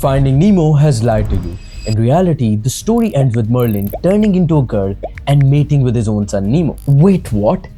Finding Nemo has lied to you. In reality, the story ends with Marlin turning into a girl and mating with his own son Nemo. Wait, what?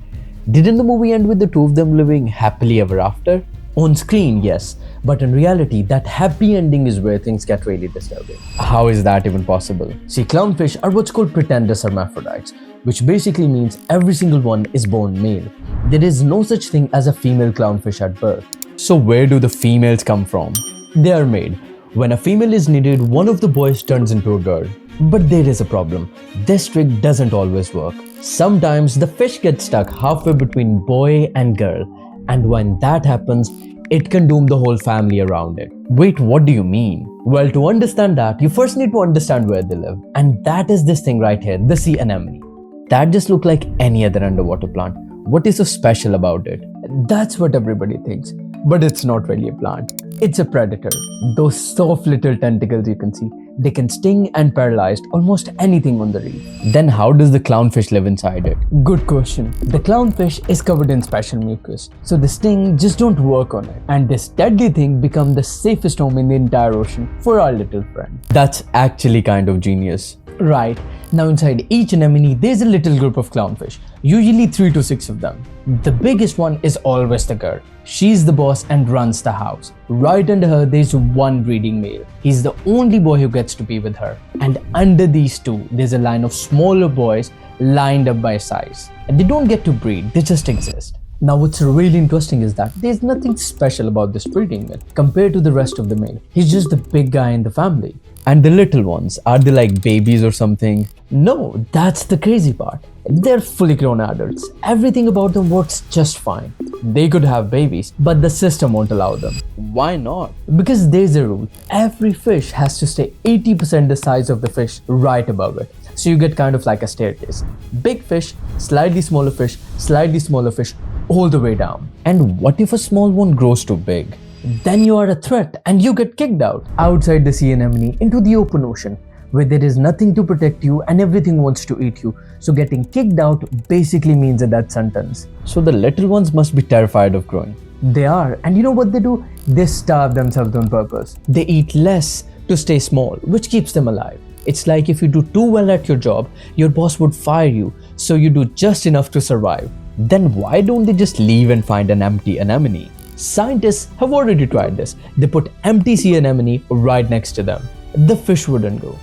Didn't the movie end with the two of them living happily ever after? On screen, yes, but in reality, that happy ending is where things get really disturbing. How is that even possible? See, clownfish are what's called protandrous hermaphrodites, which basically means every single one is born male. There is no such thing as a female clownfish at birth. So where do the females come from? They are made. When a female is needed, one of the boys turns into a girl. But there is a problem. This trick doesn't always work. Sometimes the fish gets stuck halfway between boy and girl, and when that happens, it can doom the whole family around it. Wait, what do you mean? Well, to understand that, you first need to understand where they live, and that is this thing right here, the sea anemone. That just looks like any other underwater plant. What is so special about it? That's what everybody thinks, but it's not really a plant. It's a predator. Those soft little tentacles you can see, they can sting and paralyze almost anything on the reef. Then how does the clownfish live inside it? Good question. The clownfish is covered in special mucus, so the sting just don't work on it. And this deadly thing becomes the safest home in the entire ocean for our little friend. That's actually kind of genius. Right. Now inside each anemone, there's a little group of clownfish, usually 3 to 6 of them. The biggest one is always the girl. She's the boss and runs the house. Right under her, there's one breeding male. He's the only boy who gets to be with her. And under these two, there's a line of smaller boys lined up by size. And they don't get to breed, they just exist. Now what's really interesting is that there's nothing special about this breeding male compared to the rest of the male. He's just the big guy in the family. And the little ones, are they like babies or something? No, that's the crazy part. They're fully grown adults. Everything about them works just fine. They could have babies, but the system won't allow them. Why not? Because there's a rule. Every fish has to stay 80% the size of the fish right above it. So you get kind of like a staircase. Big fish, slightly smaller fish, all the way down. And what if a small one grows too big? Then you are a threat and you get kicked out outside the sea anemone into the open ocean, where there is nothing to protect you and everything wants to eat you. So getting kicked out basically means a death sentence. So the little ones must be terrified of growing. They are, and you know what they do? They starve themselves on purpose. They eat less to stay small, which keeps them alive. It's like if you do too well at your job, your boss would fire you, so you do just enough to survive. Then why don't they just leave and find an empty anemone? Scientists have already tried this. They put empty sea anemone right next to them. The fish wouldn't go.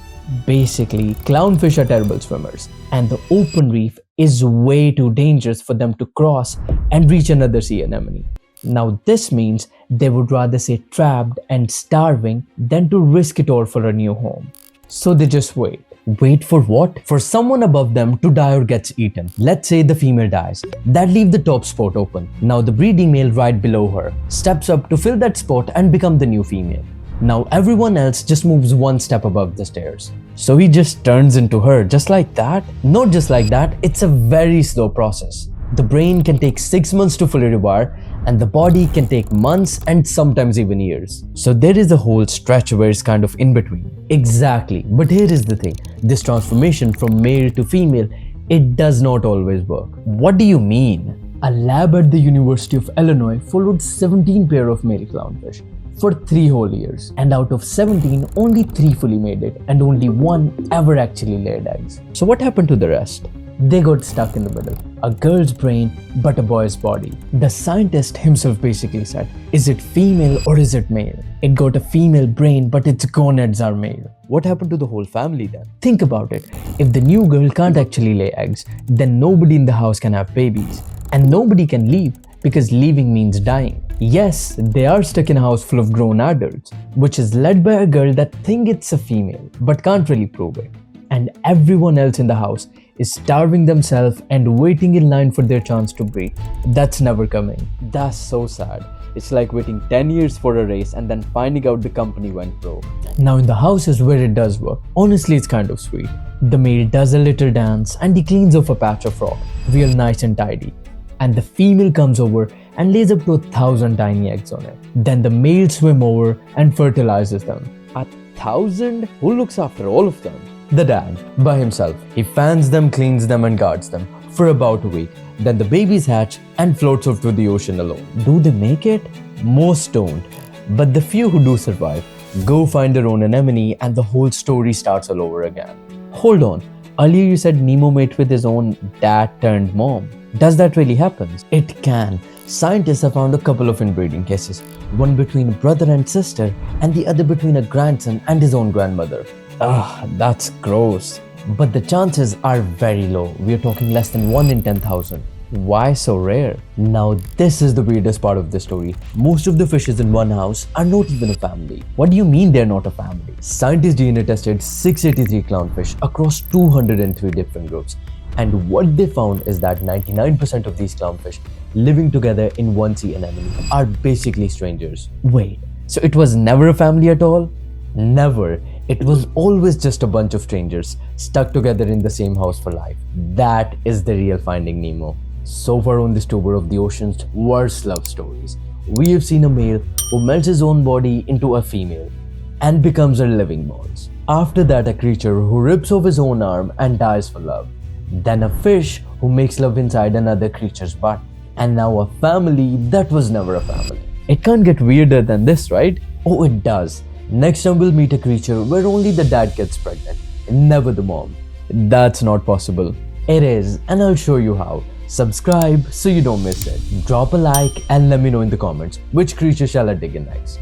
Basically, clownfish are terrible swimmers, and the open reef is way too dangerous for them to cross and reach another sea anemone. Now this means they would rather stay trapped and starving than to risk it all for a new home. So they just wait. Wait for what? For someone above them to die or gets eaten. Let's say the female dies. That leaves the top spot open. Now the breeding male right below her steps up to fill that spot and become the new female. Now everyone else just moves one step above the stairs. So he just turns into her just like that? Not just like that, it's a very slow process. The brain can take 6 months to fully rewire, and the body can take months and sometimes even years. So there is a whole stretch where it's kind of in between. Exactly, but here is the thing. This transformation from male to female, it does not always work. What do you mean? A lab at the University of Illinois followed 17 pair of male clownfish for 3 whole years, and out of 17, only 3 fully made it, and only 1 ever actually laid eggs. So what happened to the rest? They got stuck in the middle. A girl's brain, but a boy's body. The scientist himself basically said, is it female or is it male? It got a female brain, but its gonads are male. What happened to the whole family then? Think about it. If the new girl can't actually lay eggs, then nobody in the house can have babies. And nobody can leave, because leaving means dying. Yes, they are stuck in a house full of grown adults, which is led by a girl that thinks it's a female, but can't really prove it. And everyone else in the house is starving themselves and waiting in line for their chance to breed. That's never coming. That's so sad. It's like waiting 10 years for a race and then finding out the company went broke. Now in the houses where it does work, honestly it's kind of sweet. The male does a little dance and he cleans off a patch of rock, real nice and tidy. And the female comes over and lays up to 1,000 tiny eggs on it. Then the male swim over and fertilizes them. 1,000? Who looks after all of them? The dad, by himself. He fans them, cleans them and guards them for about a week. Then the babies hatch and floats off to the ocean alone. Do they make it? Most don't. But the few who do survive go find their own anemone, and the whole story starts all over again. Hold on, earlier you said Nemo mate with his own dad turned mom. Does that really happen? It can. Scientists have found a couple of inbreeding cases, one between a brother and sister, and the other between a grandson and his own grandmother. That's gross. But the chances are very low. We are talking less than 1 in 10,000. Why so rare? Now this is the weirdest part of the story. Most of the fishes in one house are not even a family. What do you mean they're not a family? Scientists DNA tested 683 clownfish across 203 different groups. And what they found is that 99% of these clownfish living together in one sea anemone are basically strangers. Wait, so it was never a family at all? Never. It was always just a bunch of strangers stuck together in the same house for life. That is the real Finding Nemo. So far on this tour of the ocean's worst love stories, we have seen a male who melts his own body into a female and becomes her living balls. After that, a creature who rips off his own arm and dies for love. Then a fish who makes love inside another creature's butt. And now a family that was never a family. It can't get weirder than this, right? Oh, it does. Next time we'll meet a creature where only the dad gets pregnant, never the mom. That's not possible. It is, and I'll show you how. Subscribe so you don't miss it. Drop a like and let me know in the comments which creature shall I dig in next.